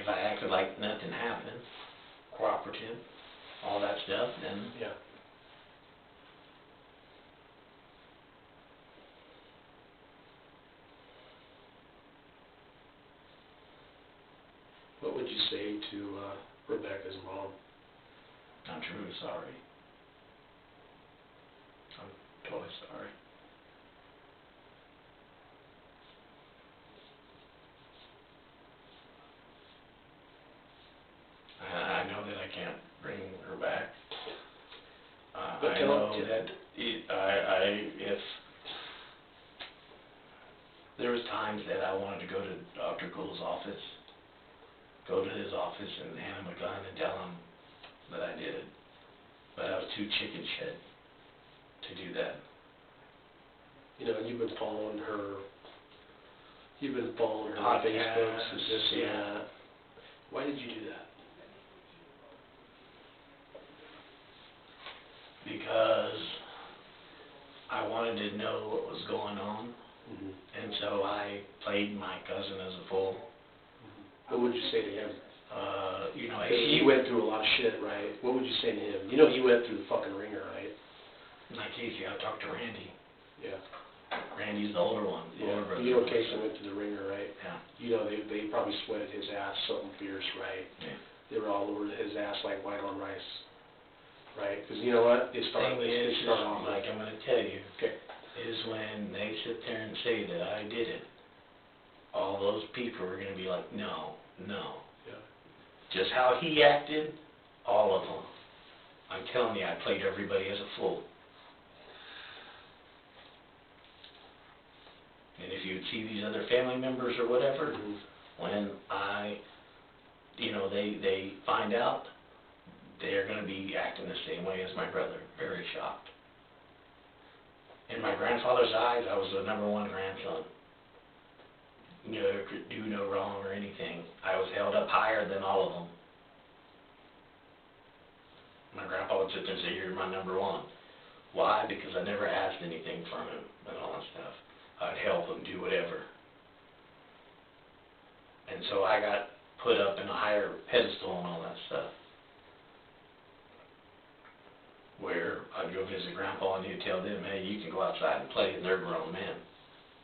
if I acted like nothing happened, cooperative, all that stuff, then Yeah. What would you say to Rebekah's mom? I'm truly sorry. I'm totally sorry. I know that I can't bring her back. But I know that if there was times that I wanted to go to Dr. Gould's office, go to his office and hand him a gun and tell him that I did it. But I was too chicken shit to do that. You know, you've been following her on Podcasts, Facebook, and this and yeah. that. Why did you do that? Because I wanted to know what was going on, Mm-hmm. and so I played my cousin as a fool. What would you say to him? You know, He went through a lot of shit, right? What would you say to him? You know he went through the fucking ringer, right? like Casey, I talked to Randy. Yeah. Randy's the older one. The older brother. You know Casey went through the ringer, right? Yeah. You know, they probably sweated his ass something fierce, right? Yeah. They were all over his ass like white on rice, right? Because you know what? They start off like I'm going to tell you, okay. is when they sit there and say that I did it, all those people are going to be like, no, no. Yeah. Just how he acted, all of them. I'm telling you, I played everybody as a fool. And if you see these other family members or whatever, Mm-hmm. when they find out, they're going to be acting the same way as my brother, very shocked. In my grandfather's eyes, I was the number one grandson. Never could do no wrong or anything. I was held up higher than all of them. My grandpa would sit there and say, you're my number one. Why? Because I never asked anything from him and all that stuff. I'd help him do whatever. And so I got put up in a higher pedestal and all that stuff. Where I'd go visit Grandpa and he'd tell them, hey, you can go outside and play, and they're grown men.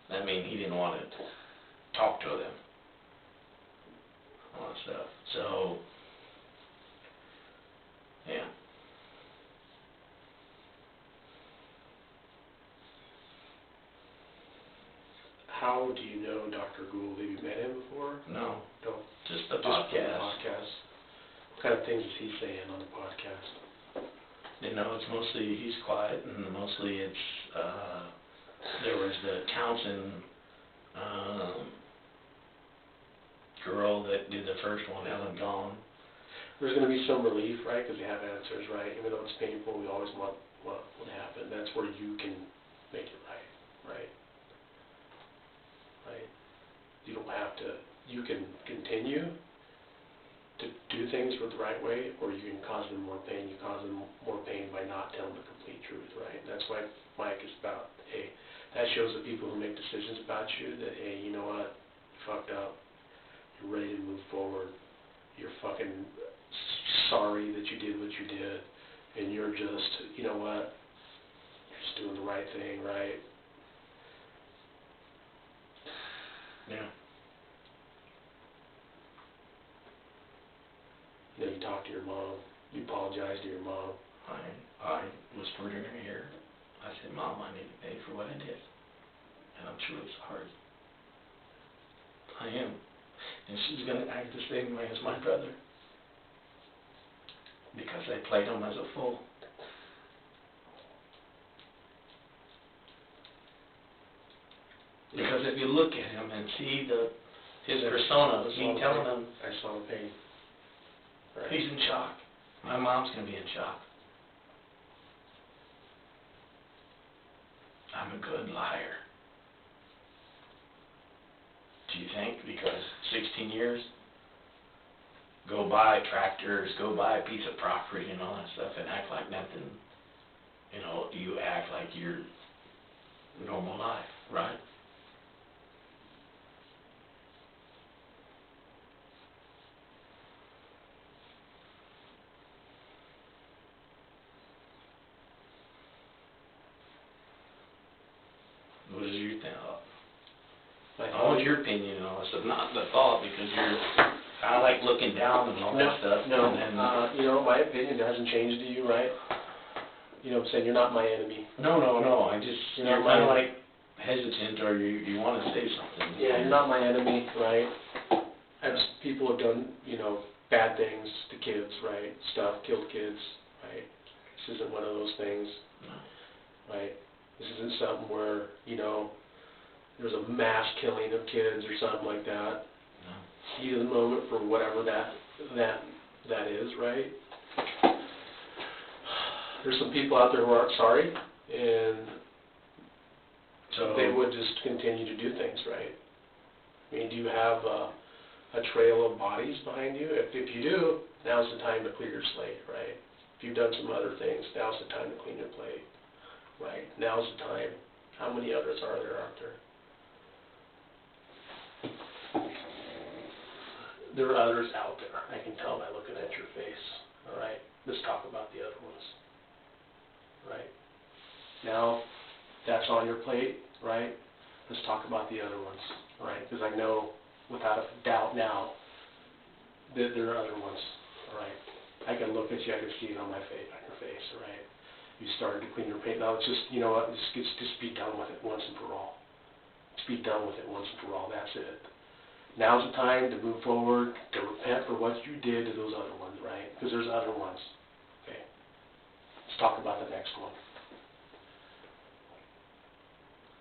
That means he didn't want to talk to them. All that stuff. So, yeah. How do you know Dr. Gould? Have you met him before? No. No. Just the Just podcast. from the podcast. What kind of things is he saying on the podcast? You know, it's mostly, he's quiet, and mostly it's, there was the Townsend girl that did the first one, Ellen Gone. There's going to be some relief, right, because we have answers, right? Even though it's painful, we always want what would happen. That's where you can make it right, right? Right? You don't have to, you can continue to do things with the right way, or you can cause them more pain. You cause them more pain by not telling the complete truth, right? That's why Mike is about, hey, that shows the people who make decisions about you that, hey, you know what, you fucked up. You're ready to move forward. You're fucking sorry that you did what you did, and you're just, you know what, you're just doing the right thing, right? Yeah. You know, you talk to your mom. You apologize to your mom. I whispered in her ear. I said, Mom, I need to pay for what I did. And I'm truly sorry. I am. And she's going to act the same way as my brother. Because I played him as a fool. Because if you look at him and see his persona, me telling him, I saw the pain. Right. he's in shock. My mom's going to be in shock. I'm a good liar. Do you think? Because 16 years, go buy tractors, go buy a piece of property and all that stuff and act like nothing. You know, you act like your normal life, right? What is your thing? My I want your opinion on this, not the thought, because you're kind of like looking down and all that stuff. No, and then, you know, my opinion hasn't changed to you, right? You know what I'm saying, you're not my enemy. No, I just, You're you're not kind of my- like hesitant, or you want to say something. Yeah, you're not my enemy, right? People have done, you know, bad things to kids, right? Stuff, killed kids, right? This isn't one of those things, No. right? This isn't something where, you know, there's a mass killing of kids or something like that. No. Heat of the moment for whatever that is, right? There's some people out there who aren't sorry, and So they would just continue to do things, right? I mean, do you have a trail of bodies behind you? If you do, now's the time to clear your slate, right? If you've done some other things, now's the time to clean your plate, right? Now's the time. How many others are there out there? There are others out there. I can tell by looking at your face, all right? Let's talk about the other ones, right? Now, that's on your plate, right? Let's talk about the other ones, right? Because I know without a doubt now that there are other ones, all right? I can look at you, I can see it on your face, all right? You started to clean your plate. Now it's just, you know what, just be done with it once and for all. Just be done with it once and for all, that's it. Now's the time to move forward, to repent for what you did to those other ones, right? Because there's other ones, okay? Let's talk about the next one.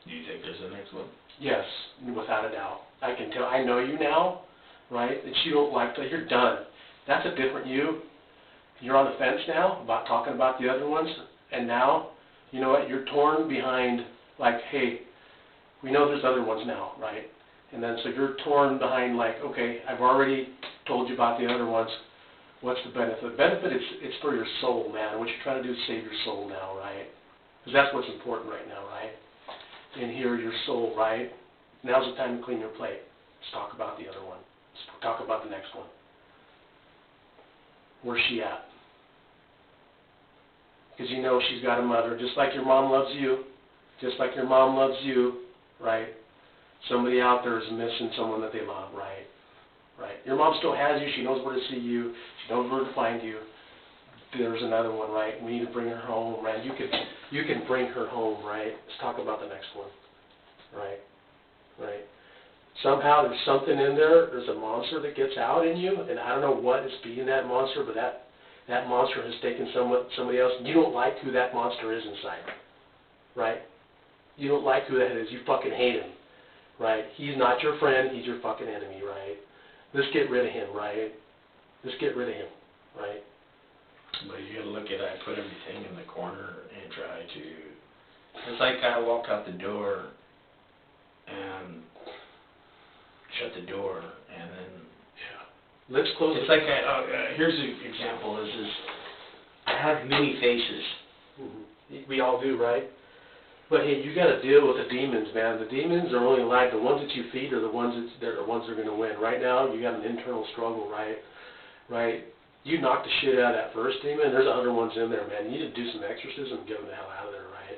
do you think there's a next one? Yes, without a doubt. I can tell, I know you now, right, that you don't like that, you're done. That's a different you. You're on the fence now about talking about the other ones, and now, you know what, you're torn behind, like, hey, we know there's other ones now, right? And then, so you're torn behind, like, okay, I've already told you about the other ones, what's the benefit? The benefit, it's for your soul, man. What you're trying to do is save your soul now, right? Because that's what's important right now, right? And here, your soul, right? Now's the time to clean your plate. Let's talk about the other one. Let's talk about the next one. Where's she at? Because you know she's got a mother, just like your mom loves you, just like your mom loves you, right? Somebody out there is missing someone that they love, right? Right. Your mom still has you. She knows where to see you. She knows where to find you. There's another one, right? We need to bring her home, right? You can bring her home, right? Let's talk about the next one, right? Right. Somehow there's something in there. There's a monster that gets out in you, and I don't know what is feeding that monster, but that monster has taken somebody else. You don't like who that monster is inside, right? You don't like who that is. You fucking hate him, right? He's not your friend. He's your fucking enemy, right? Let's get rid of him, right? Let's get rid of him, right? But you gotta look at it, I put everything in the corner and try to, it's like I walk out the door and shut the door, and then, Let's close. it's like, here's an example, is I have many faces. Mm-hmm. We all do, right? But hey, you got to deal with the demons, man. The demons are only alive. The ones that you feed are the ones that are going to win. Right now, you got an internal struggle, right? Right? You knock the shit out of that first demon. There's other ones in there, man. You need to do some exorcism and get them the hell out of there, right?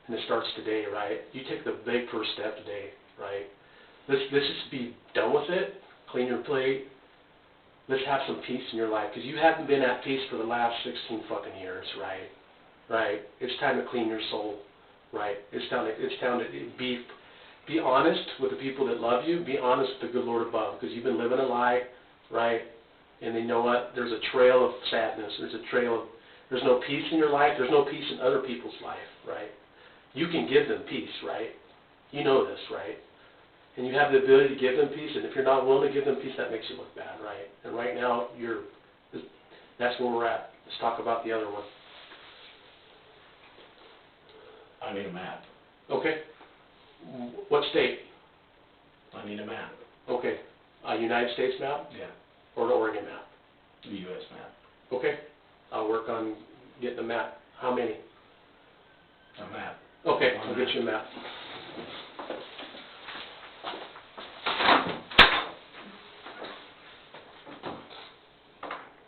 And it starts today, right? You take the big first step today, right? Let's just be done with it. Clean your plate. Let's have some peace in your life, because you haven't been at peace for the last 16 fucking years, right? Right? It's time to clean your soul. Right? It's time to be honest with the people that love you. Be honest with the good Lord above, because you've been living a lie, right? And you know what? There's a trail of sadness. There's no peace in your life. There's no peace in other people's life, right? You can give them peace, right? You know this, right? And you have the ability to give them peace, and if you're not willing to give them peace, that makes you look bad, right? And right now, that's where we're at. Let's talk about the other one. I need a map. Okay. What state? I need a map. Okay. A United States map? Yeah. Or an Oregon map? The U.S. map. Okay. I'll work on getting a map. How many? A map. Okay, I'll get you a map.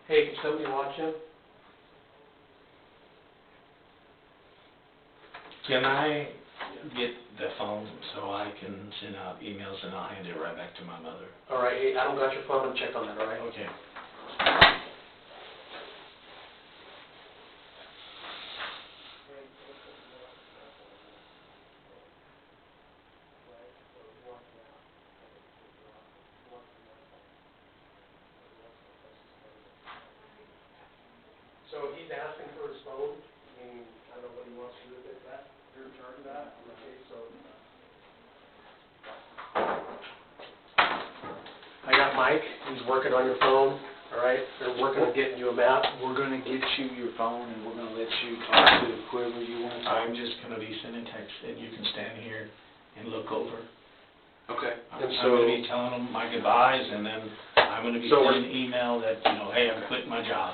Hey, can somebody watch him? Can I get the phone so I can send out emails and I'll hand it right back to my mother. All right, hey, I don't got your phone, I'm gonna check on that, all right? Okay. So he's asking for his phone, I don't know what he wants to do with it, that, you're in charge of that, okay, so. I got Mike, he's working on your phone, all right, they're working on getting you a map. We're gonna get you your phone and we're gonna let you talk to whoever you want to talk I'm just gonna be sending texts and you can stand here and look over. Okay. I'm And gonna so, be telling them my goodbyes and then I'm gonna be So we're- sending an email that, you know, hey, I'm quitting my job.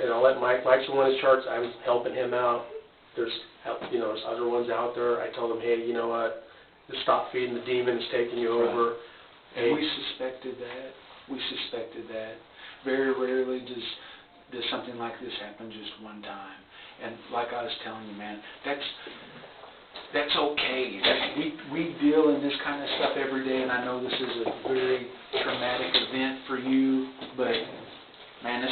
and I'll let Mike's the one in charge, I'm helping him out. There's, there's other ones out there, I told him, hey, you know what, just stop feeding the demons taking you Right. over. And we suspected that. Very rarely does something like this happen just one time. And like I was telling you, man, that's okay. We deal in this kind of stuff every day, and I know this is a very traumatic event for you, but man,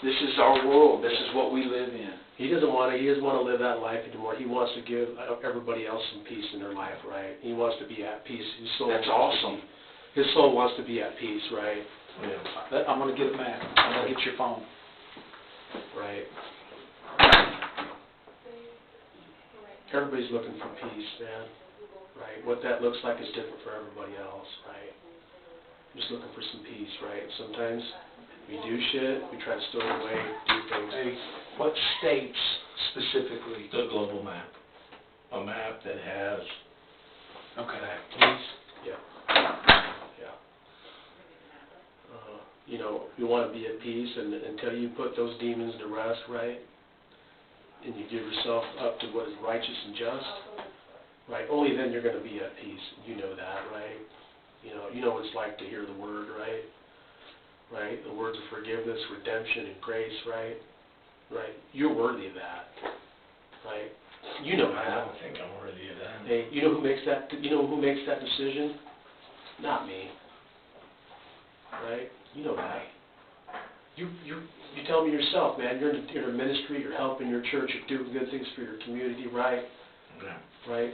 this is our world. This is what we live in. He doesn't want to live that life anymore. He wants to give everybody else some peace in their life, right? He wants to be at peace. His soul That's wants to awesome. His soul wants to be at peace, right? Yeah. I'm gonna get a map. I'm gonna get your phone. Right. Everybody's looking for peace, man. Right. What that looks like is different for everybody else, right? Just looking for some peace, right? Sometimes we do shit, we try to store it away, do things. Hey, what states specifically? The global map. A map that has Okay. peace. Yeah. You want to be at peace, and until you put those demons to rest, right, and you give yourself up to what is righteous and just, right, only then you're going to be at peace. You know that, right? You know what it's like to hear the word, right? Right? The words of forgiveness, redemption, and grace, right? Right? You're worthy of that, right? You know I that. don't think I'm worthy of that. Hey, you know who makes that? You know who makes that decision? Not me. Right? You know that. You tell me yourself, man. You're in a ministry. You're helping your church. You're doing good things for your community, right? Yeah. Right?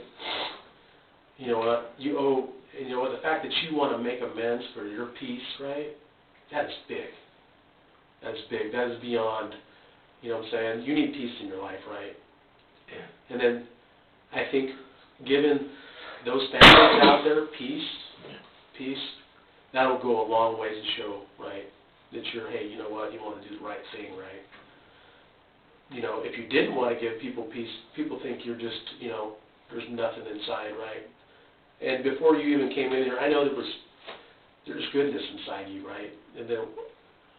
You know what? You owe. You know what? The fact that you want to make amends for your peace, right? That's big. That's big. That is beyond. You know what I'm saying? You need peace in your life, right? Yeah. And then I think giving those families out there peace, that'll go a long ways to show, right, that you're, hey, you know what, you want to do the right thing, right? If you didn't want to give people peace, people think you're just, there's nothing inside, right? And before you even came in here, I know there's goodness inside you, right? And then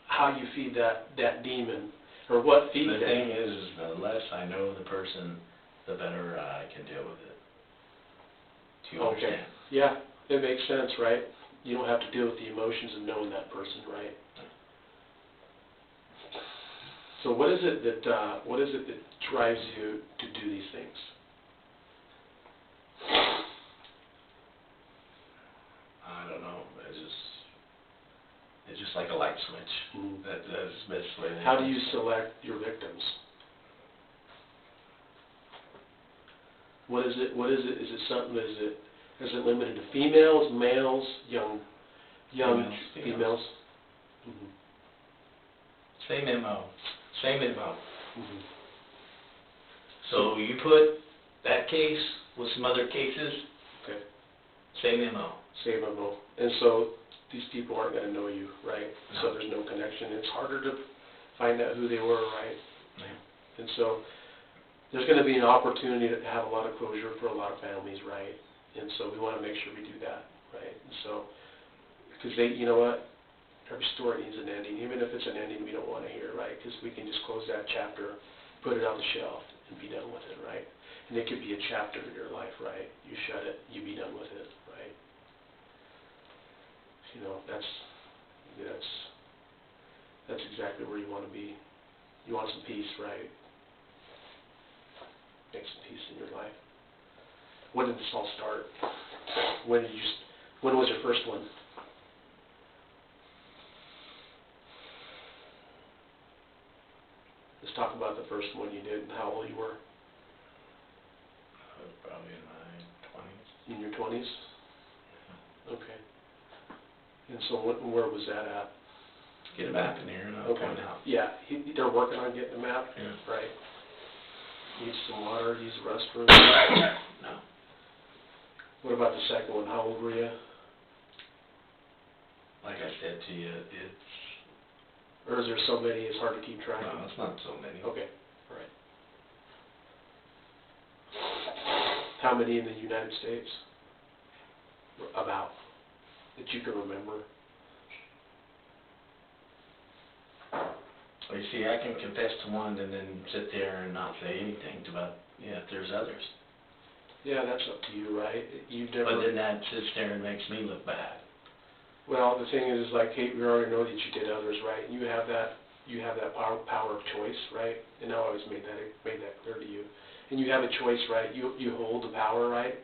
how you feed that demon, or what feeds The that. thing is the less I know the person, the better I can deal with it. Do you understand? Yeah, it makes sense, right? You don't have to deal with the emotions of knowing that person, right? So what is it that drives you to do these things? I don't know. It's just like a light switch. Mm-hmm. That's the best way. How do you select your victims? What is it? Is it something? Is it limited to females, males, young females? Mm-hmm. Same MO. Mm-hmm. So you put that case with some other cases, Okay. same MO. Same MO. And so these people aren't going to know you, right? No. So there's no connection. It's harder to find out who they were, right? Yeah. And so there's going to be an opportunity to have a lot of closure for a lot of families, right? And so we want to make sure we do that, right? And so, because you know what? Every story needs an ending, even if it's an ending we don't want to hear, right? Because we can just close that chapter, put it on the shelf, and be done with it, right? And it could be a chapter in your life, right? You shut it, you be done with it, right? That's exactly where you want to be. You want some peace, right? Make some peace in your life. when did this all start? When was your first one? Let's talk about the first one you did and how old you were. I was probably in my 20s. In your 20s? Okay. And so where was that at? Get a map in here and I'll point out. Yeah, they're working on getting a map? Yeah. Right. Use some water, use the restroom? No. What about the second one? How old were you? Like I said to you, it's... Or is there so many it's hard to keep track of? No, it's not so many. Okay, all right. How many in the United States? About, that you can remember? Well, you see, I can confess to one and then sit there and not say anything about, if there's others. Yeah, that's up to you, right? You've never... But then that sits there and makes me look bad. Well, the thing is, like, Kate, we already know that you did others, right? You have that power of choice, right? And I always made that clear to you. And you have a choice, right? You hold the power, right,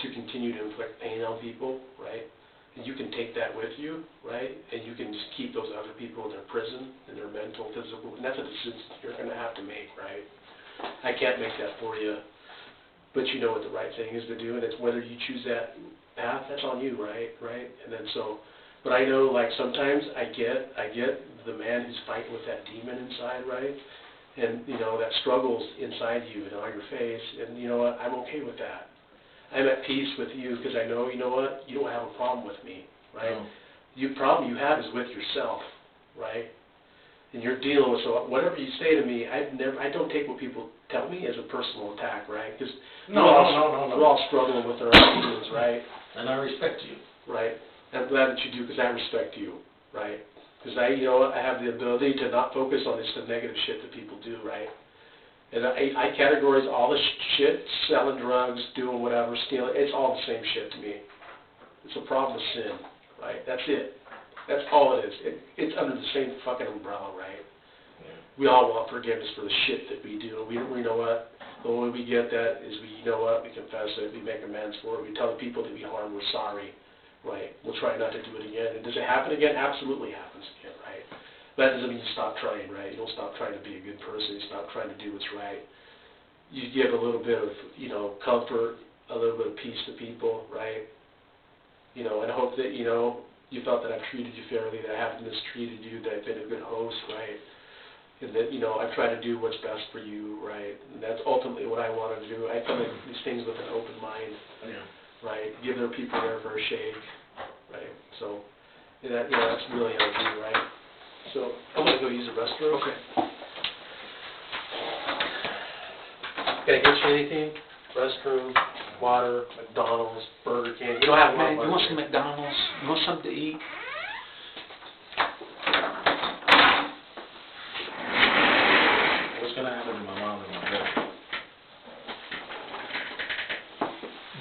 to continue to inflict pain on people, right? And you can take that with you, right? And you can just keep those other people in their prison, in their mental, physical, and that's a decision you're going to have to make, right? I can't make that for you, but you know what the right thing is to do, and it's whether you choose that path, that's on you, right? And then so, but I know, like, sometimes I get the man who's fighting with that demon inside, right? And, that struggles inside you and on your face, and you know what, I'm okay with that. I'm at peace with you because I know, you know what, you don't have a problem with me, right? No. The problem you have is with yourself, right? And you're dealing with, so whatever you say to me, I don't take what people tell me as a personal attack, right? Because No. we're all struggling with our own demons, right? And I respect you. Right. I'm glad that you do because I respect you, right? Because I have the ability to not focus on the negative shit that people do, right? And I categorize all the shit, selling drugs, doing whatever, stealing, it's all the same shit to me. It's a problem with sin, right? That's it. That's all it is. It's under the same fucking umbrella, right? Yeah. We all want forgiveness for the shit that we do. We know what? The way we get that is we confess it, we make amends for it, we tell the people that we harmed we're sorry, right? We'll try not to do it again. And does it happen again? Absolutely happens again, right? But that doesn't mean you stop trying, right? You don't stop trying to be a good person. You stop trying to do what's right. You give a little bit of, comfort, a little bit of peace to people, right? And I hope that, you felt that I've treated you fairly, that I haven't mistreated you, that I've been a good host, right? And that, I've tried to do what's best for you, right? And that's ultimately what I want to do. I come at these things with an open mind, right? Give their people their first shake, right? So, that's really how I do, right? So, I'm going to go use the restroom. Okay. Can I get you anything? Restroom, water, McDonald's, Burger King. You don't have a lot of Man, you money. want some McDonald's? You want something to eat? What's going to happen to my mom and my brother?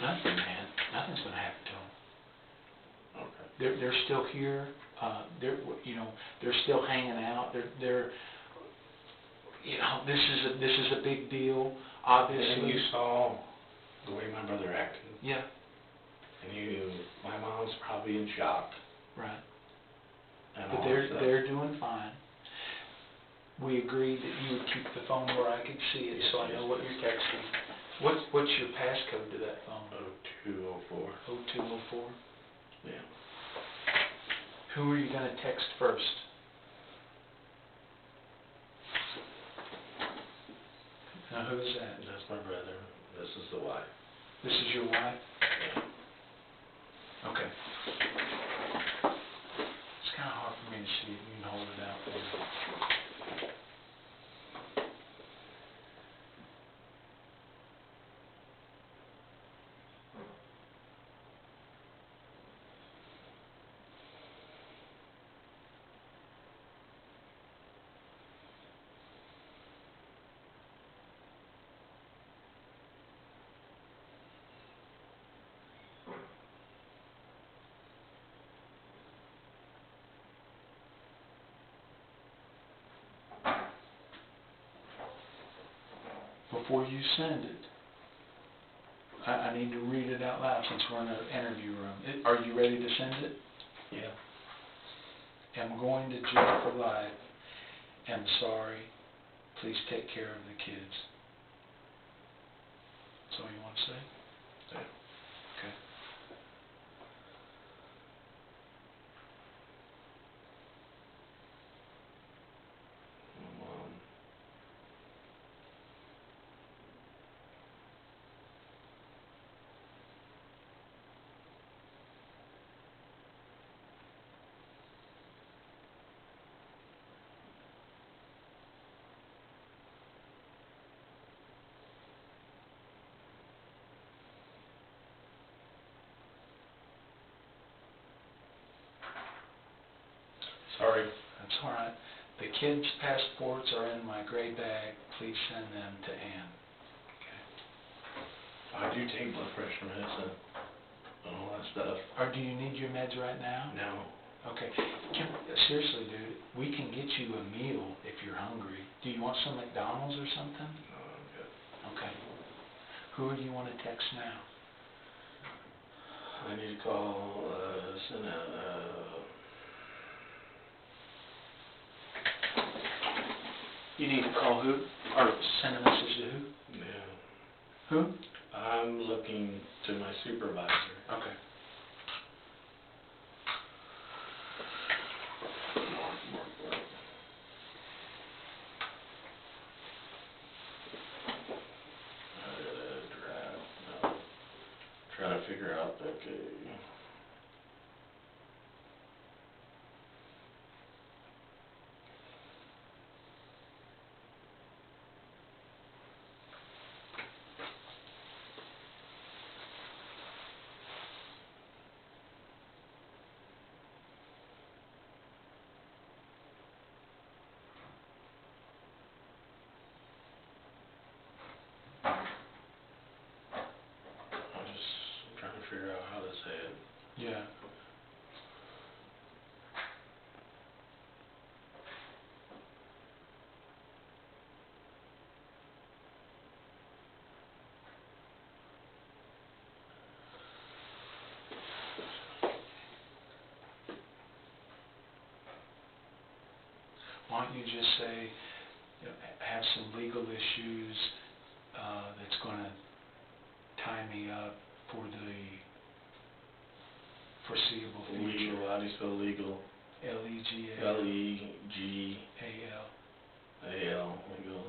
Nothing, man. Nothing's going to happen to them. Okay. They're still here. They're still hanging out. They're this is a big deal. Obviously. And you saw the way my brother acted. Yeah. And my mom's probably in shock. Right. And But all that they're doing fine. We agreed that you would keep the phone where I could see it, so I know what you're texting. What's your passcode to that phone? 0204. 0204. Yeah. Who are you going to text first? Now, who is that? That's my brother. This is the wife. This is your wife? Yeah. Okay. It's kind of hard for me to see if you can hold it out for me. Before you send it, I need to read it out loud since we're in an interview room. Are you ready to send it? Yeah. Am going to jail for life. Am sorry. Please take care of the kids. That's all you want to say? Yeah. Okay. Sorry. That's all right. The kids' passports are in my gray bag. Please send them to Ann. I do take blood pressure medicine and all that stuff. Or do you need your meds right now? No. Okay. Seriously, dude, we can get you a meal if you're hungry. Do you want some McDonald's or something? No, I'm good. Okay. Who do you want to text now? I need to call, send out, You need to call who? Or send a message to who? yeah. Who? I'm looking to my supervisor. Okay. Trying to figure out, okay. I'm just trying to figure out how to say it. Yeah. Why don't you just say, have some legal issues that's going to tie me up for the foreseeable future. Legal, how do you spell legal? L-E-G-A-L. L-E-G-A-L, A-L. legal.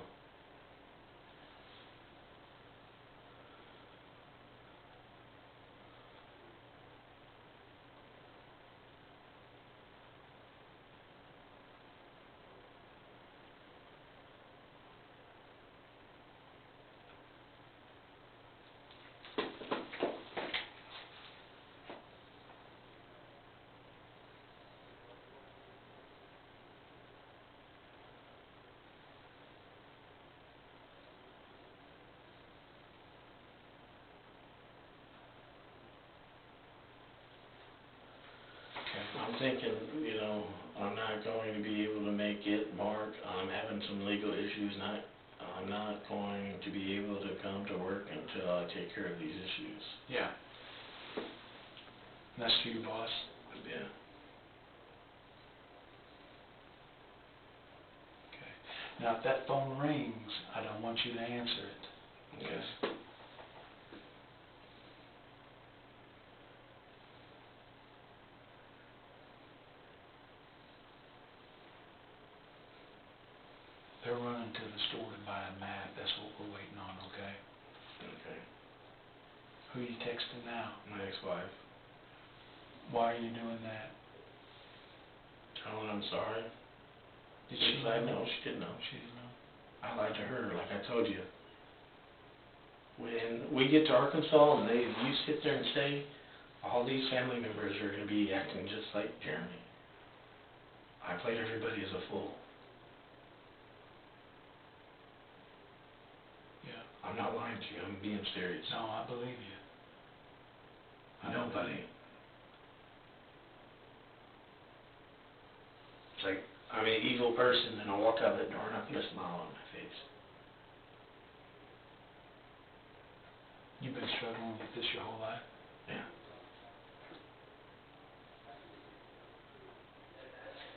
I'm thinking, I'm not going to be able to make it, Mark. I'm having some legal issues. I'm not going to be able to come to work until I take care of these issues. Yeah. That's to your boss? Yeah. Okay. Now, if that phone rings, I don't want you to answer it. Yes. They're running to the store to buy a map. That's what we're waiting on, okay? Okay. Who are you texting now? My ex-wife. Why are you doing that? Oh, I'm sorry. Did she know? No, she didn't know. She didn't know? I lied to her, like I told you. When we get to Arkansas and you sit there and say, all these family members are going to be acting just like Jeremy. I played everybody as a fool. Yeah. I'm not lying to you. I'm being serious. No, I believe you. Nobody. It's like, I'm an evil person and I walk out that door and I put a smile on my face. You've been struggling with this your whole life? Yeah.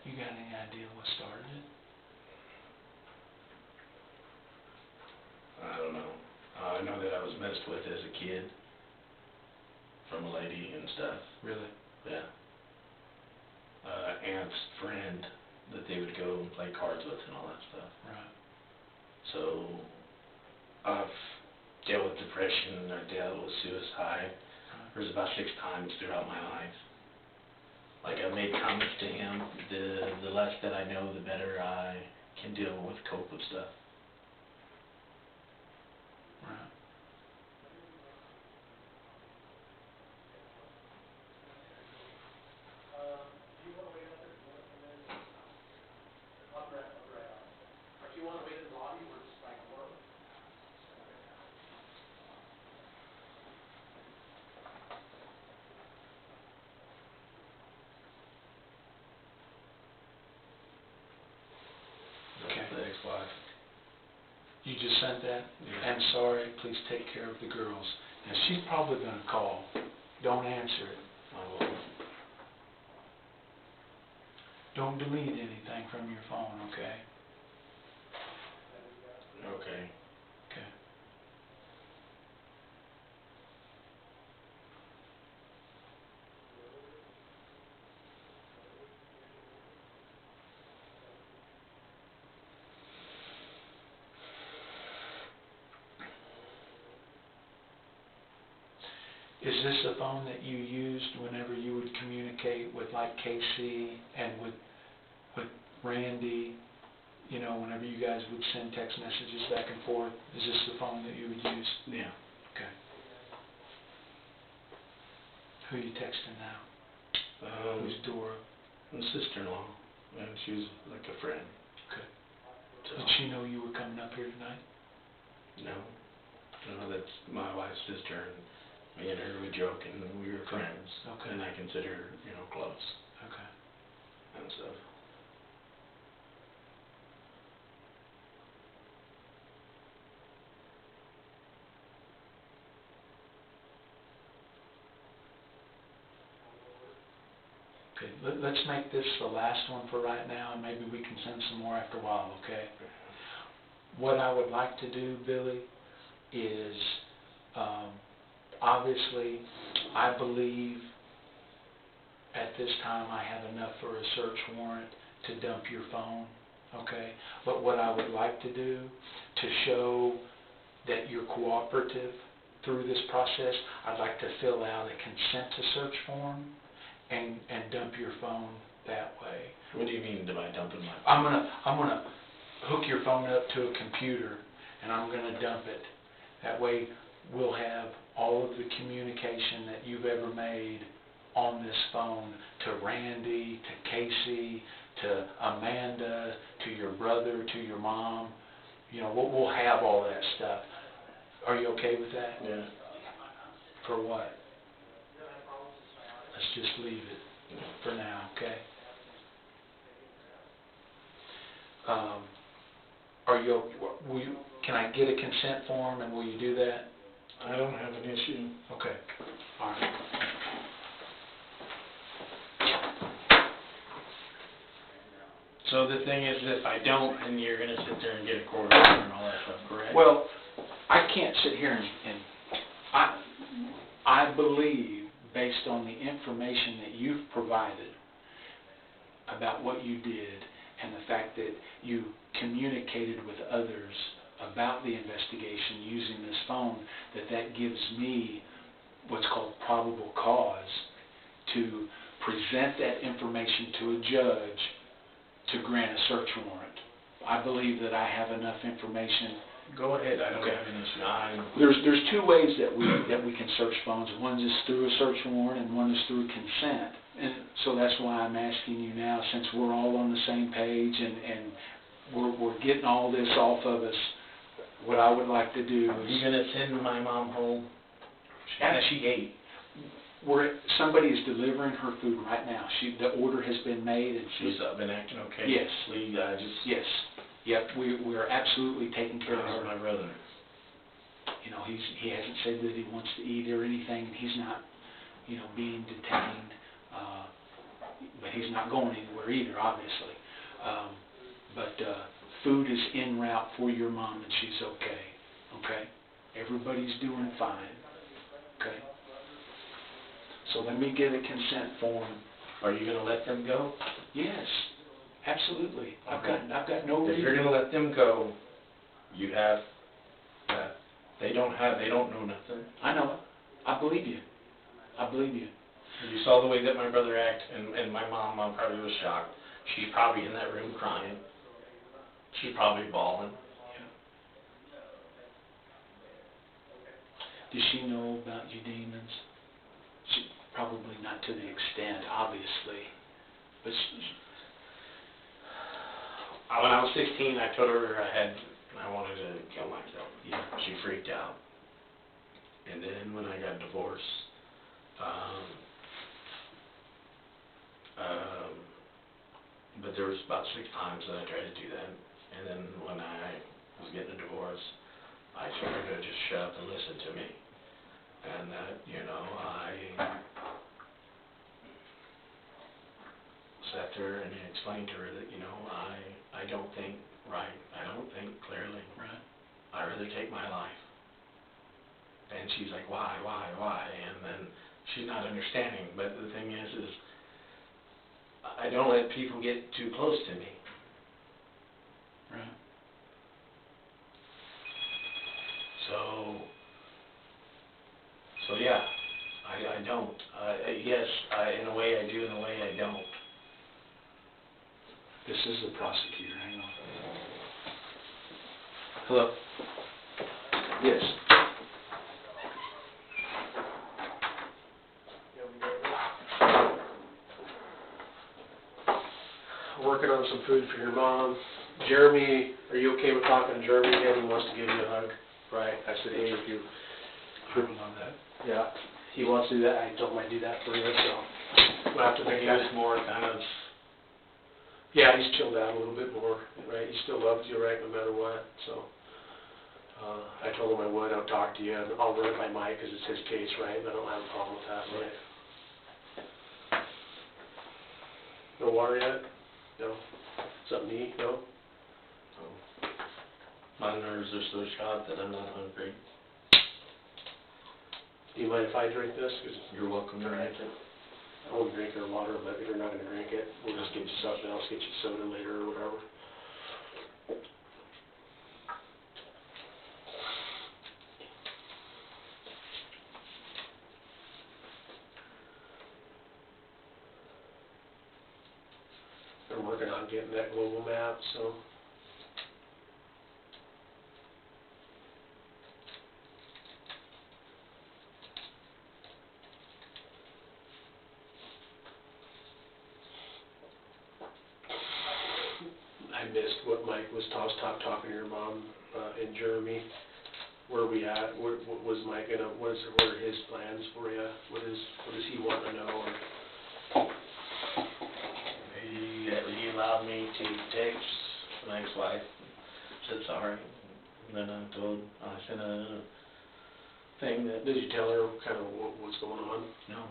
You got any idea what started it? I don't know. I know that I was messed with as a kid from a lady and stuff. Really? Yeah. Aunt's friend that they would go and play cards with and all that stuff. Right. So I've dealt with depression, I dealt with suicide. There's about 6 times throughout my life. Like I made comments to him, the less that I know, the better I can deal with, cope with stuff. Right. That's the ex-wife. You just sent that? Yeah. I'm sorry, please take care of the girls. Now, she's probably going to call. Don't answer it. I will. Don't delete anything from your phone, okay? Okay. Okay. Is this a phone that you used whenever you would communicate with like Casey and with Randy? You know, whenever you guys would send text messages back and forth, is this the phone that you would use? Yeah. Okay. Who are you texting now? Who's Dora? My sister-in-law, and she's like a friend. Okay. So, Did she know you were coming up here tonight? no, that's my wife's sister, and me and her would joke, and we were friends. Okay. And I consider her, close Okay. and stuff. Okay, let's make this the last one for right now, and maybe we can send some more after a while, okay? What I would like to do, Billy, is obviously I believe at this time I have enough for a search warrant to dump your phone, okay? But what I would like to do to show that you're cooperative through this process, I'd like to fill out a consent to search form and dump your phone that way. What do you mean by dumping my phone? I'm gonna hook your phone up to a computer and I'm gonna dump it. That way we'll have all of the communication that you've ever made on this phone to Randy, to Casey, to Amanda, to your brother, to your mom. We'll have all that stuff. Are you okay with that? Yeah. For what? Let's just leave it for now, okay? Can I get a consent form and will you do that? I don't have an issue. Okay, all right. So the thing is, if I don't, then you're going to sit there and get a court order and all that stuff, correct? Well, I can't sit here and I believe, based on the information that you've provided about what you did and the fact that you communicated with others about the investigation using this phone, that gives me what's called probable cause to present that information to a judge to grant a search warrant. I believe that I have enough information. Go ahead. I don't Okay. have an issue. There's 2 ways that we can search phones. One is through a search warrant, and one is through consent. And so that's why I'm asking you now, since we're all on the same page and we're getting all this off of us. What I would like to do Are is, you going to send my mom home? she ate. Somebody is delivering her food right now. The order has been made, and She's been acting okay? Yes. Lee, yes, yep. We are absolutely taking care of How's her. my brother? You know, he hasn't said that he wants to eat or anything. He's not, you know, being detained, but he's not going anywhere either, obviously. But food is en route for your mom, and she's okay. Okay? Everybody's doing fine. Okay? So let me get a consent form. Are you gonna let them go? Yes, absolutely. Okay. I've got no If you're reason. gonna let them go, you have that. They don't know nothing. I know it. I believe you. I believe you. You saw the way that my brother acted, and my mom probably was shocked. She's probably in that room crying. She's probably bawling. Does she know about your demons? She, probably not to the extent, obviously. But When I was 16, I told her I wanted to kill myself. yeah. She freaked out. And then when I got divorced, but there was about 6 times that I tried to do that. And then when I was getting a divorce, I told her to just shut up and listen to me. And that, you know, I sat there and explained to her that, you know, I don't think right. I don't think clearly. Right. I'd rather take my life. And she's like, why? And then she's not understanding. But the thing is I don't let people get too close to me. Right. So yeah, I don't. Yes, in a way I do, in a way I don't. This is the prosecutor. Hang on. Hello? Yes. Working on some food for your mom. Jeremy, are you okay with talking to Jeremy again? He wants to give you a hug. Right, I said, hey, if you, Approval on that. yeah, he wants to do that. I told him I'd do that for you, so we'll have to make He that. was more kind of, Yeah, he's chilled out a little bit more, right? He still loves you, right, no matter what, so. I told him I would, I'll talk to you, and I'll run it by Mike, because it's his case, right, and I don't have a problem with that, right? No water yet? No? Something to eat? No? my nerves are so shot that I'm not hungry. Do you mind if I drink this? 'Cause You're welcome to drink it. I won't drink your water, but if you're not gonna drink it, we'll just get you something else, get you soda later or whatever. They're working on getting that global map, so. I missed what Mike was talking to your mom, and Jeremy. Where are we at? What was Mike gonna, what are his plans for you? What does he want to know? Or He allowed me to text my ex-wife, said sorry. And then I sent a thing that, did you tell her kind of what's going on? no,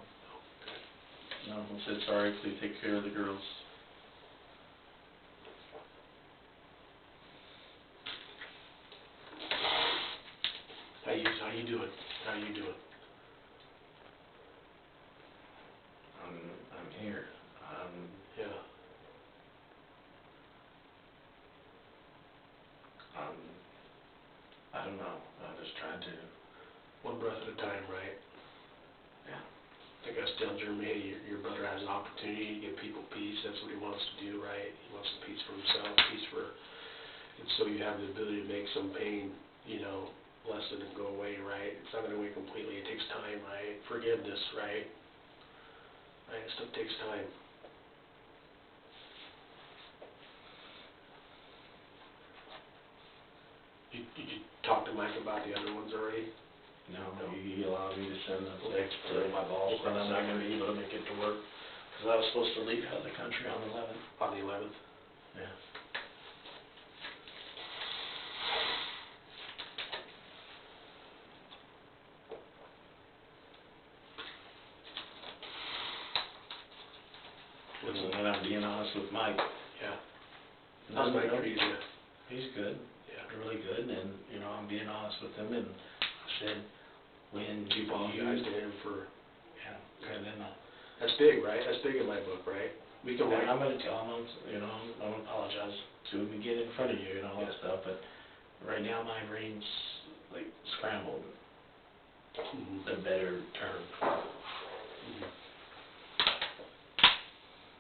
I said sorry, please take care of the girls. How you doing? How you doing? I'm here. Yeah. I don't know. I'm just trying to. One breath at a time, right? Yeah. I think I was telling Jeremy, hey, your brother has an opportunity to give people peace. That's what he wants to do, right? He wants some peace for himself, and so you have the ability to make some pain, lessen and go away, right? It's not going to go away completely. It takes time, right? Forgiveness, right? Right? Stuff takes time. Did you talk to Mike about the other ones already? No, he allowed me to send a text to my boss, and I'm not going to be able to make it to work, because I was supposed to leave out of the country on the 11th. On the 11th? Yeah. And I'm being honest with Mike. Yeah. How's Mike treating you? He's good. Yeah. Really good, and, you know, I'm being honest with him, and I said, when You apologize to him for, yeah, and then, that's big, right? That's big in my book, right? We can, and I'm gonna tell him, you know, I'm gonna apologize to him and get in front of you and all that stuff, but right now my brain's like scrambled, a better term.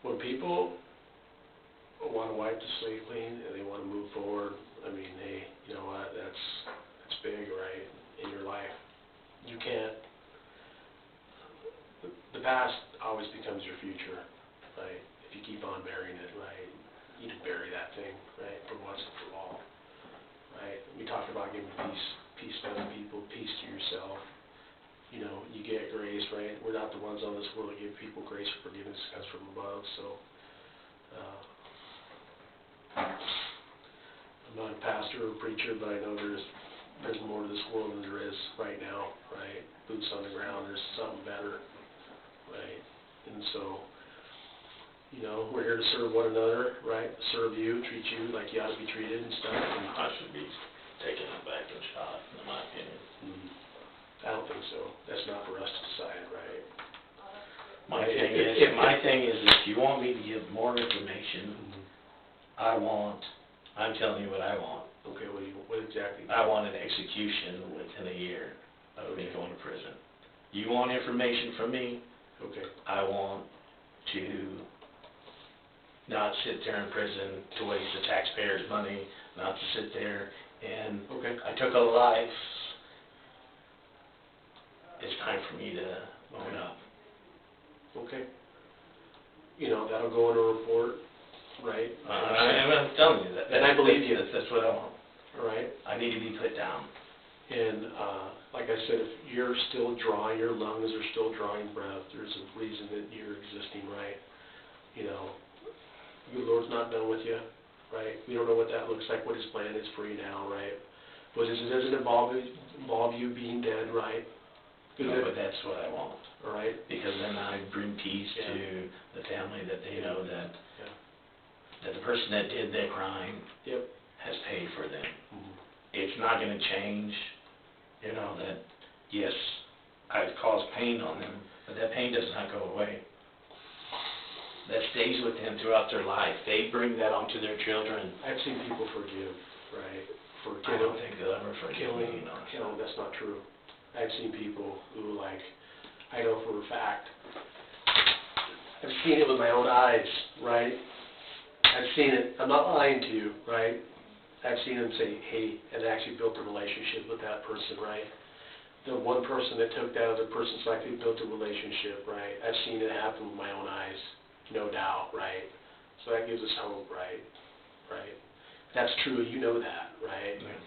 When people want to wipe the slate clean and they want to move forward, I mean, hey, you know what, that's big, right, in your life. You can't, the past always becomes your future, right? If you keep on burying it, right, you need to bury that thing, right, for once and for all, right? We talked about giving peace to other people, peace to yourself. You know, you get grace, right? We're not the ones on this world that give people grace or forgiveness. It comes from above, so I'm not a pastor or a preacher, but I know there's more to this world than there is right now, right? Boots on the ground, there's something better, right? And so, you know, we're here to serve one another, right? Serve you, treat you like you ought to be treated and stuff. And I should be taking it back and shot, in my opinion. I don't think so. That's not for us to decide, right? My thing is, if you want me to give more information, I'm telling you what I want. Okay, what exactly? I want an execution within a year of me going to prison. You want information from me? Okay. I want to not sit there in prison to waste the taxpayers' money, not to sit there and I took a life. It's time for me to own up. Okay. You know, that'll go in a report, right? I'm telling you that. And I believe you. That's what I want. All right? I need to be put down. And like I said, if you're still drawing, your lungs are still drawing breath, there's a reason that you're existing, right? You know, the Lord's not done with you, right? We don't know what that looks like, what His plan is for you now, right? But it doesn't involve you being dead, right? No, but that's what I want. All right? Because then I bring peace to the family that they know that the person that did that crime has paid for them. It's not going to change, you know, that, yes, I've caused pain on them, but that pain does not go away. That stays with them throughout their life. They bring that onto their children. I've seen people forgive, right? For I don't think they'll ever forgive me. No, that's not true. I've seen people who, like, I know for a fact, I've seen it with my own eyes, right? I've seen it, I'm not lying to you, right? I've seen them say, hey, and actually built a relationship with that person, right? The one person that took that other person's life, they built a relationship, right? I've seen it happen with my own eyes, no doubt, right? So that gives us hope, right? Right? That's true, you know that, right? Yeah.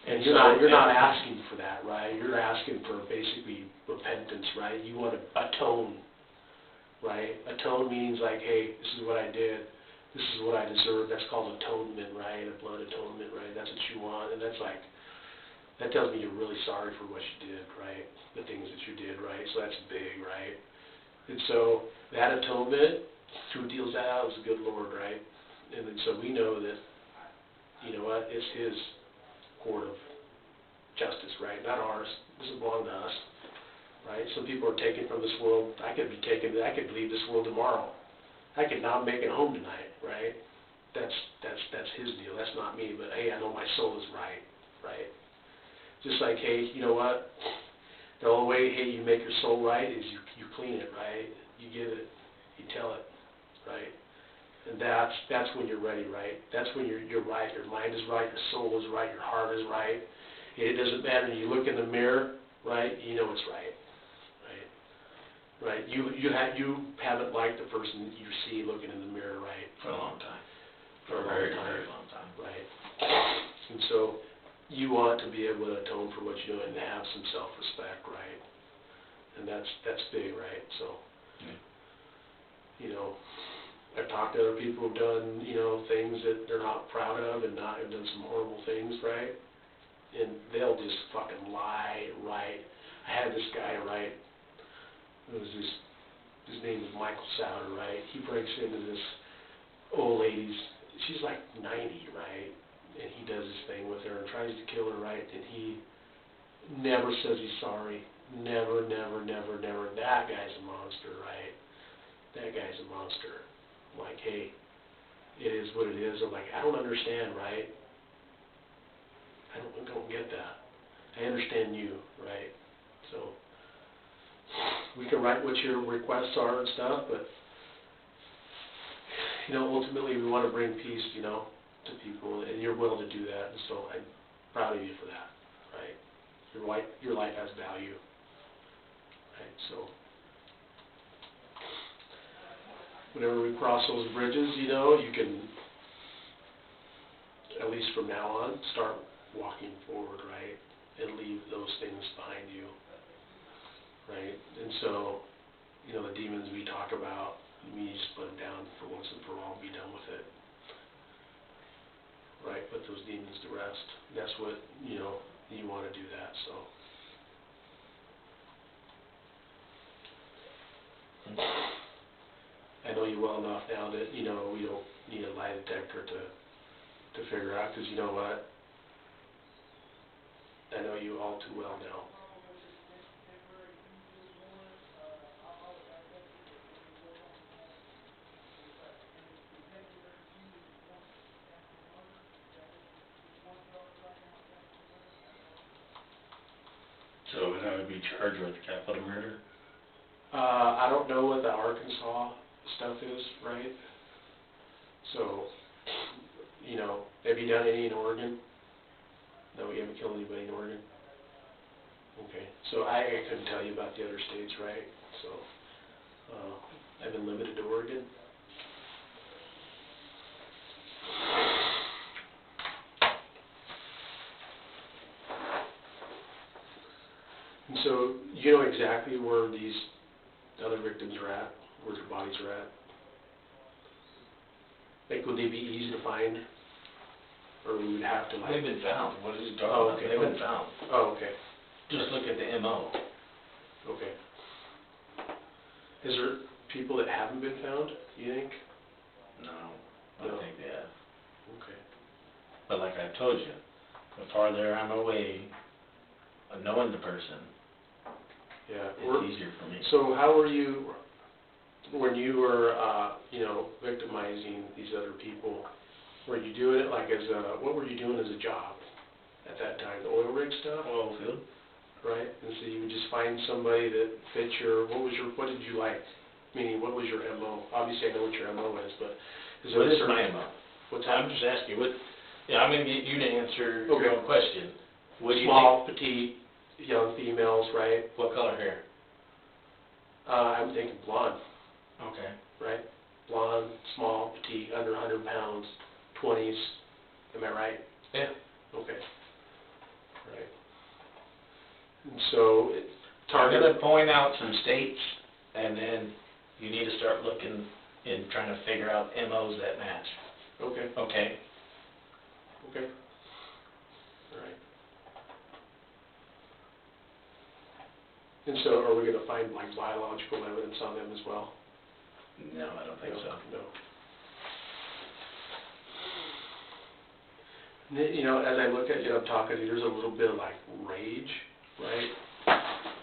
And you're not asking for that, right? You're asking for basically repentance, right? You want to atone, right? Atone means like, hey, this is what I did. This is what I deserve. That's called atonement, right? A blood atonement, right? That's what you want. And that's like, that tells me you're really sorry for what you did, right? The things that you did, right? So that's big, right? And so that atonement, who deals that out is the good Lord, right? And then so we know that, you know what, it's His court of justice, right? Not ours. It doesn't belong to us, right? Some people are taken from this world. I could leave this world tomorrow. I could not make it home tonight, right? That's His deal. That's not me. But hey, I know my soul is right, right? Just like, hey, you know what? The only way, hey, you make your soul right is you clean it, right? You give it, you tell it, right? And that's when you're ready, right? That's when you're right. Your mind is right. Your soul is right. Your heart is right. It doesn't matter. You look in the mirror, right? You know it's right, right? Right? You haven't liked the person that you see looking in the mirror, right? For a long time. For a very, long time. very long time. Right. And so you want to be able to atone for what you do and have some self-respect, right? And that's big, right? So, you know, I've talked to other people who've done, you know, things that they're not proud of and have done some horrible things, right? And they'll just fucking lie, right? I had this guy, right? It was this his name is Michael Souter, right? He breaks into this old lady's, she's like 90, right? And he does this thing with her and tries to kill her, right? And he never says he's sorry. Never, never, never, never. That guy's a monster, right? That guy's a monster. I'm like, hey, it is what it is. I'm like, I don't understand, right? I don't get that. I understand you, right? So we can write what your requests are and stuff, but you know, ultimately we want to bring peace, you know, to people, and you're willing to do that, and so I'm proud of you for that, right? Your life has value, right? So whenever we cross those bridges, you know, you can, at least from now on, start walking forward, right? And leave those things behind you, right? And so, you know, the demons we talk about, we just put them down for once and for all, be done with it. Right, put those demons to rest. That's what, you know, you want to do that, so. I know you well enough now that, you know, we don't need a lie detector to figure out, because you know what? I know you all too well now. So would I be charged with capital murder? I don't know what the Arkansas stuff is, right? So, you know, have you done any in Oregon? No, you haven't killed anybody in Oregon? Okay, so I couldn't tell you about the other states, right? So, I've been limited to Oregon. And so, you know exactly where these other victims are at, where their bodies are at? Like, would they be easy to find? Or we would have to, like... They've been found. What is he talking Oh, about? okay. They've been found. Oh, okay. Just look at the MO. Okay. Is there people that haven't been found, you think? No, I don't think they have. Okay. But like I told you, the farther I'm away of knowing the person, Yeah. it's easier for me. So how were you, when you were, you know, victimizing these other people, were you doing it like as a, what were you doing as a job at that time? The oil rig stuff? Oil field? Right? And so you would just find somebody that fit your, what did you like? Meaning, what was your MO? Obviously, I know what your MO is, but is there What a is certain... my MO? What's I'm that? just asking you, what, yeah, I'm gonna get you to answer Okay. your own question. What do you Small, petite, young females, right? think? What color hair? I'm thinking blonde, Okay. right? Blonde, small, petite, under 100 pounds, 20s. Am I right? Yeah. Okay. Right. And so, I'm gonna point out some states, and then you need to start looking and trying to figure out MOs that match. Okay. Okay? Okay. All right. And so, are we going to find like biological evidence on them as well? No, I don't think so. No. You know, as I look at you, I'm talking to you, there's a little bit of like rage, right?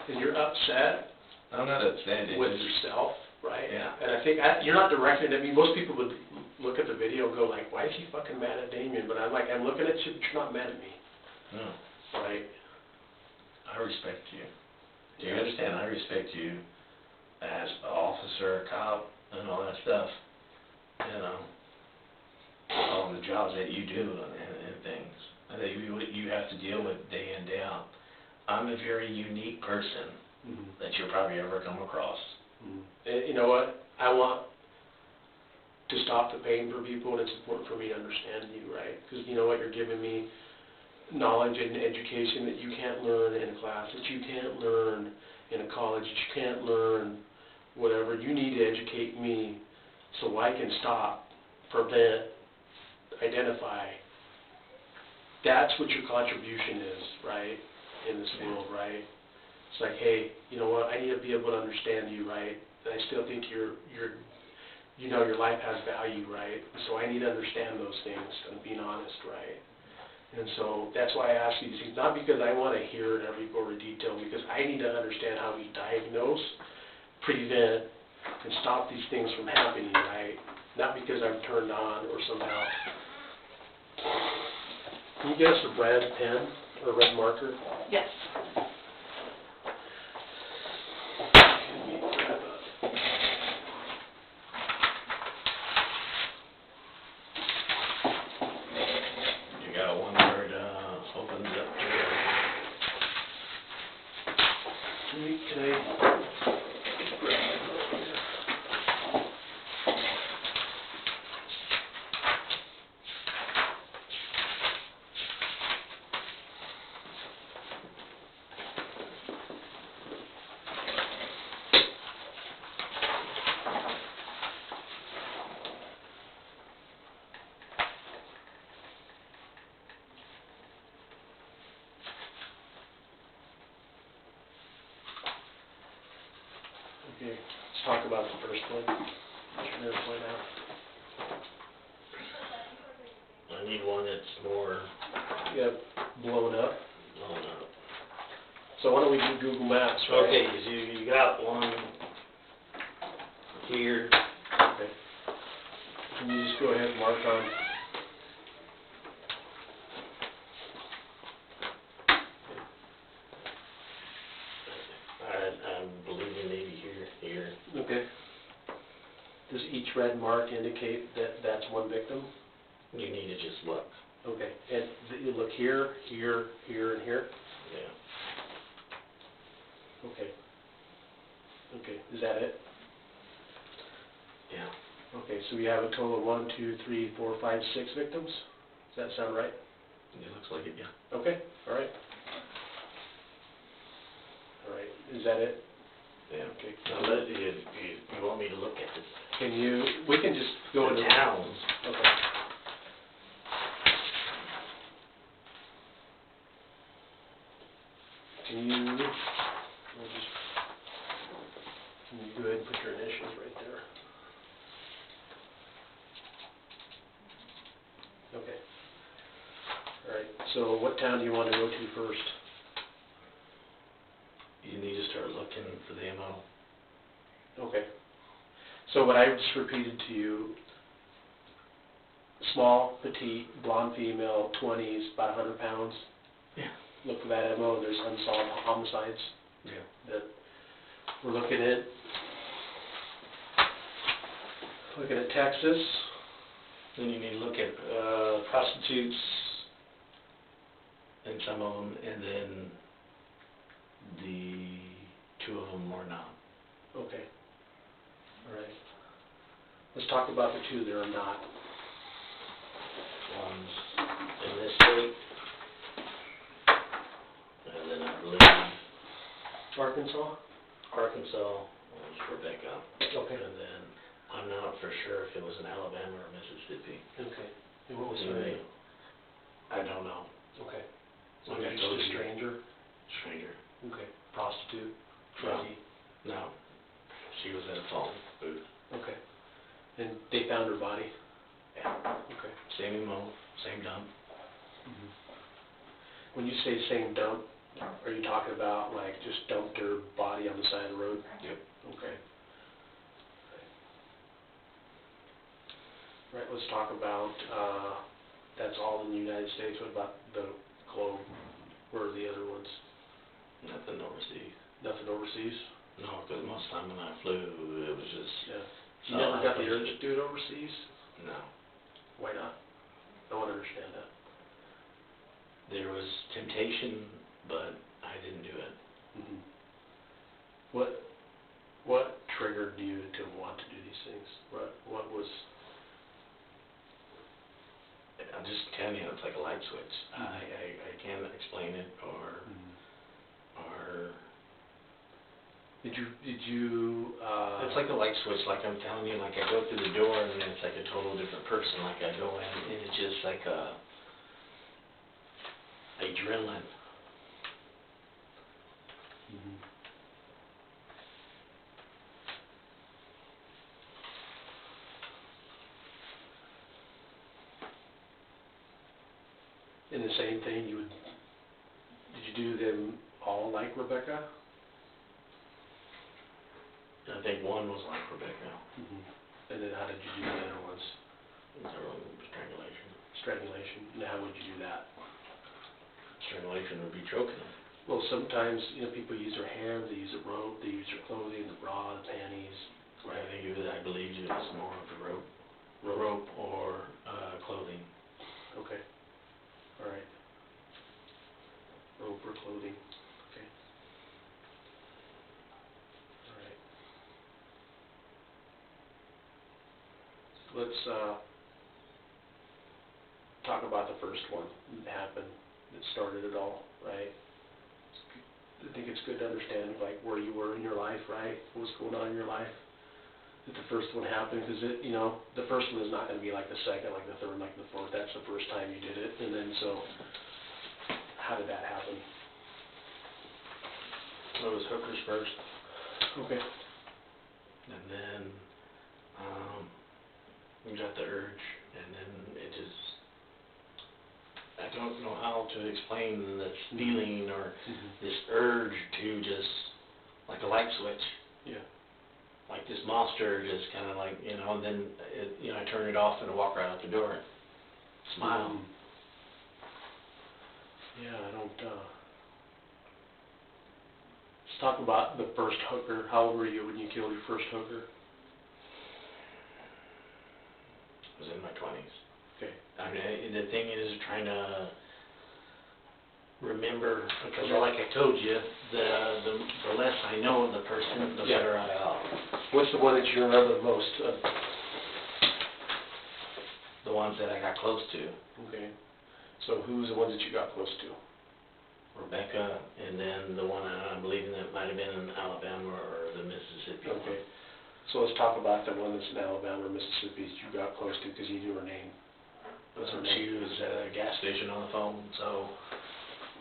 And you're upset I'm not upset. It's with just- yourself, right? Yeah. And I think you're not directing it at me. Most people would look at the video and go like, why is he fucking mad at Damien? But I'm like, I'm looking at you, but you're not mad at me, No, right? I respect you. Do you understand? I respect you as an officer, a cop, and all that stuff. You know, all the jobs that you do and things that you have to deal with day in, day out. I'm a very unique person that you'll probably ever come across. And you know what? I want to stop the pain for people, and it's important for me to understand you, right? Because you know what? You're giving me knowledge and education that you can't learn in a class, that you can't learn in a college, that you can't learn whatever. You need to educate me so I can stop, prevent, identify. That's what your contribution is, right, in this world, right? It's like, hey, you know what, I need to be able to understand you, right? And I still think your life has value, right? So I need to understand those things and being honest, right? And so that's why I ask you these things, not because I want to hear every gory detail, because I need to understand how we diagnose, prevent, and stop these things from happening, right? Not because I'm turned on or somehow. Can you get us a red pen or a red marker? Yes. You got one where it opens up Can I? Okay, let's talk about the first one. What you're gonna point out. I need one that's more You got blown up. blown up. So why don't we do Google Maps, right? Okay, so you got one here. Okay. Can you just go ahead and mark on? I'm believing maybe here. Okay. Does each red mark indicate that that's one victim? You need to just look. Okay. And you look here, here, here, and here? Yeah. Okay. Okay, is that it? Yeah. Okay, so we have a total of 1, 2, 3, 4, 5, 6 victims? Does that sound right? It looks like it, yeah. Okay, all right. All right, is that it? Yeah. Okay. Now, you want me to look at this? Can you, we can just go The into... towns. Okay. Can you go ahead and put your initials right there? Okay. All right, so what town do you want to go to first? You need to start looking for the MO. Okay. So what I just repeated to you, small, petite, blonde female, 20s, about 100 pounds. Yeah. Look for that MO, there's unsolved homicides Yeah. that we're looking at. Looking at Texas. Then you need to look at prostitutes and some of them, and then the 2 of them are not. Okay. All right. Let's talk about the 2 that are not. One's in this state, and then I believe Arkansas? Arkansas was Rebekah. Okay. And then I'm not for sure if it was in Alabama or Mississippi. Okay. And what was And her they- name? I don't know. Okay. So Like I just told a you. stranger? Stranger. Okay. Prostitute? No. Druggie? No. She was in a phone booth. Okay. And they found her body? Yeah. Okay. Same MO, same dump. When you say same dump, are you talking about like just dumped her body on the side of the road? Yep. Okay. Right, let's talk about, that's all in the United States. What about the globe? Where are the other ones? Nothing overseas. Nothing overseas? No, because most of the time when I flew, it was just, Yeah. You never got the urge to do it overseas? no. Why not? I want to understand that. There was temptation, but I didn't do it. Mm-hmm. What triggered you to want to do these things? What was? I'm just telling you, it's like a light switch. I can't explain it, or Did you? it's like a light switch. Like I'm telling you, like I go through the door and it's like a total different person. Like I go in and it's just like a adrenaline. Mhm. And the same thing, did you do them all like Rebekah? I think one was like Rebekah. Mhm. And then how did you do the other ones? Strangulation. Strangulation, and how would you do that? Strangulation would be choking them. Well, sometimes, people use their hands, they use a rope, they use their clothing, the bra, the panties. I believe it was more of the rope or clothing. Okay, all right. Rope or clothing, okay. All right. Let's talk about the first one that happened, that started it all, right? I think it's good to understand, like, where you were in your life, right? What was going on in your life, that the first one happened, because the first one is not going to be like the second, like the third, like the fourth. That's the first time you did it, and then so, how did that happen? It was hookers first, Okay. and then we got the urge, and then it just, I don't know how to explain this feeling or this urge to just, like a light switch. Yeah. Like this monster just kind of like, and then, I turn it off and I walk right out the door and smile. Yeah, I don't, let's talk about the first hooker. How old were you when you killed your first hooker? I was in my 20s. Okay. I mean, the thing is trying to remember, because like I told you, the less I know of the person, the better I off. What's the one that you remember the most? The ones that I got close to. Okay. So who's the ones that you got close to? Rebekah, and then the one I'm believing that might have been in Alabama or the Mississippi. Okay. So let's talk about the one that's in Alabama or Mississippi that you got close to because you knew her name. What's her name? She was at a gas station on the phone, so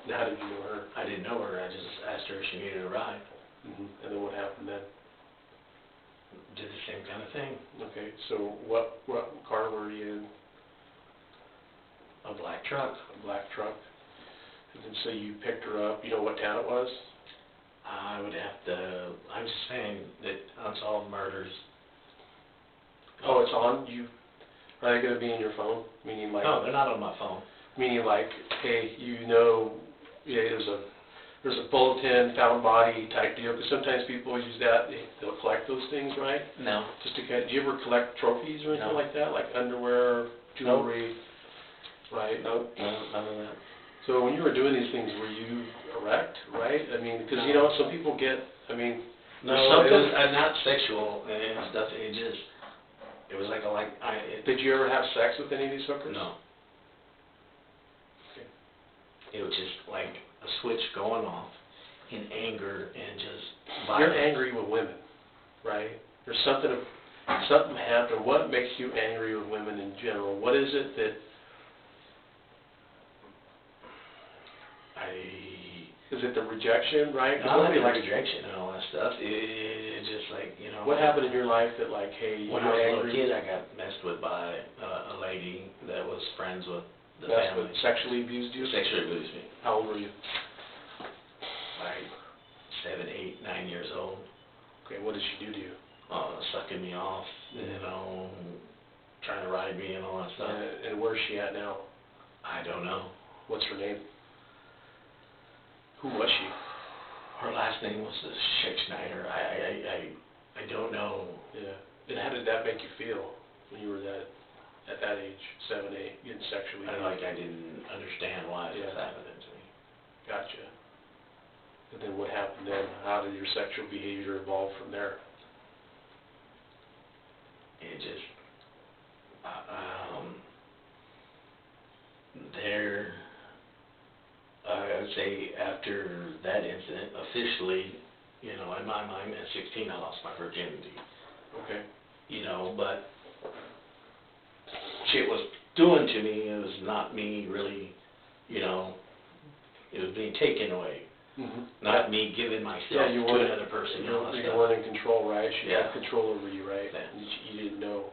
How did you know her? I didn't know her. I just asked her if she needed a ride. And then what happened then? Did the same kind of thing. Okay. So what car were you in? A black truck. A black truck. And then so you picked her up. You know what town it was? I would have to, I'm just saying that unsolved murders. Oh, it's on you. Are they going to be in your phone? Meaning like. No, they're not on my phone. Meaning like, hey, there's a bulletin, found body type deal. Because sometimes people use that. They'll collect those things, right? No. Just to do you ever collect trophies or anything like that, like underwear, jewelry? Right. No, none of that. So when you were doing these things, were you erect, right? I mean, because some people get. I mean, no, something. it was not sexual and stuff. It was like Did you ever have sex with any of these hookers? No. Okay. It was just like a switch going off in anger and just You're violence. angry with women, right? There's something happened. What makes you angry with women in general? What is it that? Is it the rejection, right? Not like rejection and all that stuff. It's just like, What happened in your life that like, hey, you when I were was a little angry? kid, I got messed with by a lady that was friends with the That's family. what sexually abused you? Sexually abused me. How old were you? Like 7, 8, 9 years old. Okay, what did she do to you? Sucking me off, trying to ride me and all that stuff. And where's she at now? I don't know. What's her name? Who was she? Her last name was Schneider. I don't know. Yeah. And how did that make you feel when you were at that age, 7, 8, getting sexually abused? I didn't understand why it was happening to me. Gotcha. And then what happened then? How did your sexual behavior evolve from there? It just, I would say after that incident, officially, in my mind, at 16, I lost my virginity. Okay. But shit was doing to me. It was not me really, it was being taken away. not me giving myself you to weren't, another person and all that you stuff. weren't in control, right? She Yeah. had control over you, right? Yeah. And you didn't know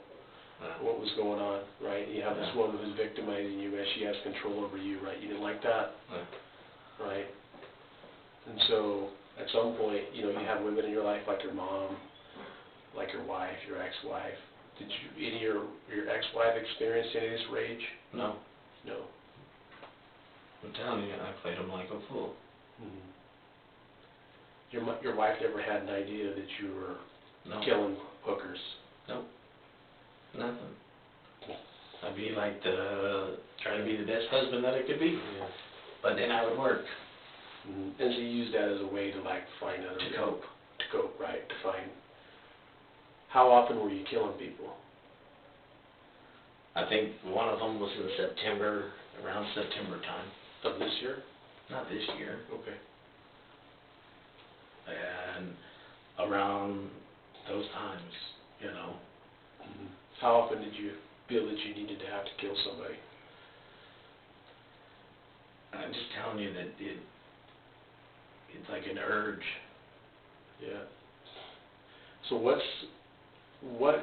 Yeah. what was going on, right? You have this Yeah. woman who's victimizing you, and she has control over you, right? You didn't like that, Yeah. right? And so, at some point, you know, you have women in your life like your mom, like your wife, your ex-wife. Did you, any of your ex-wife experience any of this rage? No. No. I'm telling you, I played him like a fool. Your wife never had an idea that you were No. killing hookers? Nope. Nothing. I'd be like trying to be the best husband that I could be. Yeah. But then I would work. And so you use that as a way to like find other To cope. To cope, right? To find. How often were you killing people? I think one of them was in September, around September time. Of this year? Not this year. Okay. And around those times, you know. How often did you feel that you needed to have to kill somebody? I'm just telling you that it's like an urge. Yeah. So what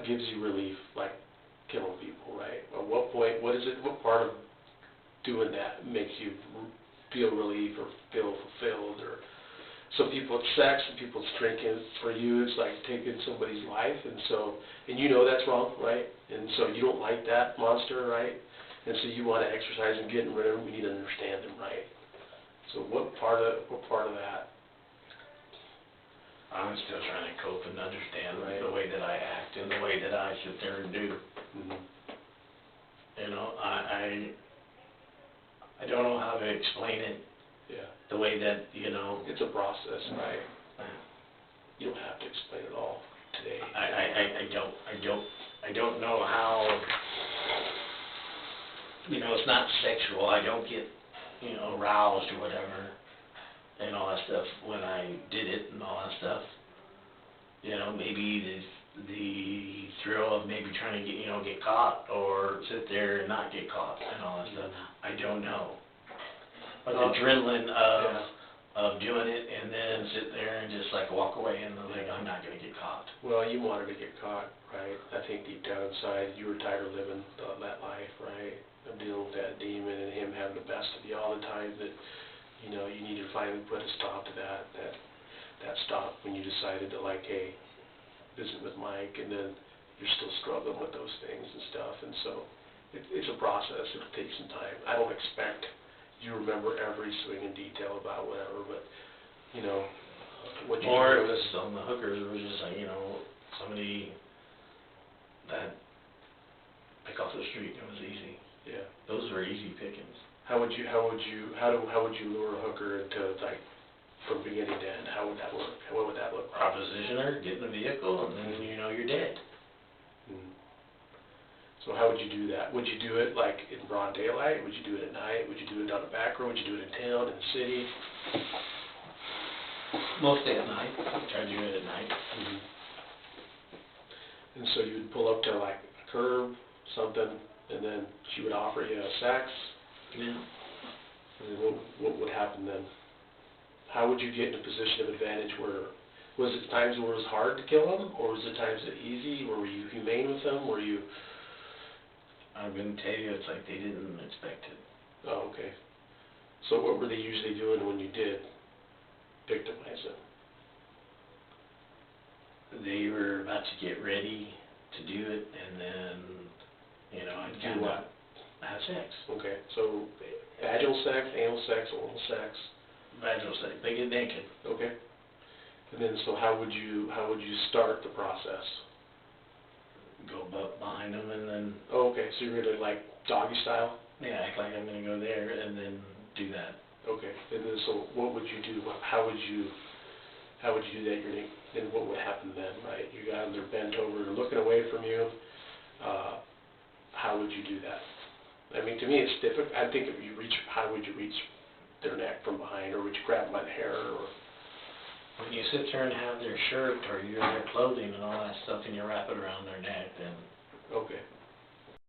gives you relief, like killing people, right? At what point, what part of doing that makes you feel relief or feel fulfilled? Or some people it's sex, some people it's drinking. For you, it's like taking somebody's life, and you know that's wrong, right? And so you don't like that monster, right? And so you want to exercise and getting rid of them. We need to understand them, right? So what part of that? I'm still trying to cope and understand Right. the way that I act and the way that I sit there and do. You know, I don't know how to explain it. Yeah. The way that, you know. It's a process, right? You don't have to explain it all today. I don't know how, you know, it's not sexual. I don't get, you know, aroused or whatever and all that stuff when I did it and all that stuff. You know, maybe the thrill of maybe trying to get caught or sit there and not get caught and all that stuff. I don't know. But the adrenaline of doing it and then sit there and just like walk away and like I'm not going to get caught. Well, you wanted to get caught, right? I think deep down inside you were tired of living that life, right? Of dealing with that demon and him having the best of you all the time. That you know you needed to finally put a stop to that stop when you decided to like, hey, visit with Mike, and then you're still struggling with those things and stuff. And so it's a process. It'll take some time. I don't expect you remember every swing in detail about whatever, but you know what you Or do. it was on the hookers. It was just like somebody that pick off the street. It was easy. Yeah. Those were easy pickings. How would you lure a hooker into like from beginning to end? How would that work? What would that look like? Proposition her, get in the vehicle, and then you're dead. So how would you do that? Would you do it like in broad daylight? Would you do it at night? Would you do it down the back road? Would you do it in town, in the city? Mostly at night. Try to do it at night. And so you would pull up to like a curb, something, and then she would offer you sex. Yeah. And then what would happen then? How would you get in a position of advantage where, was it times where it was hard to kill them, or was it times that easy? Were you humane with them? Were you... I'm going to tell you, it's like they didn't expect it. Oh, okay. So what were they usually doing when you did victimize them? They were about to get ready to do it, and then, I'd Do what? have sex. Okay, so vaginal sex, anal sex, oral sex. Vaginal sex. They get naked. Okay. And then, so how would you start the process? Go behind them and then... Oh, okay, so you're going to like doggy style? Yeah, act like I'm going to go there and then do that. Okay, and then so what would you do? How would you do that? Then what would happen then, right? You got them, they're bent over, they're looking away from you. How would you do that? I mean, to me it's difficult. I think if you reach, how would you reach their neck from behind, or would you grab them by the hair, or... When you sit there and have their shirt or their clothing and all that stuff and you wrap it around their neck, then